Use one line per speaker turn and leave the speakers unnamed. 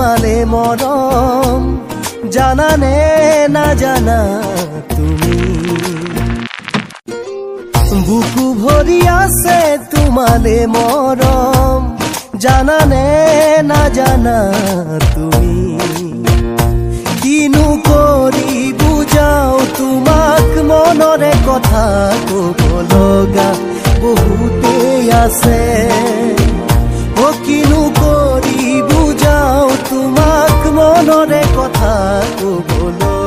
তোমালে মৰম জানানে নাজানা তুমি বুকু ভৰি আছে তোমালে মৰম জানানে নাজানা তুমি কিনো কৰি বুজাও তোমাক মনৰে কথা ক'ব লগা বহুতেই আছে ও কিনো কৰি বুজাও তোমাক মনৰে কথা ক'ব লগা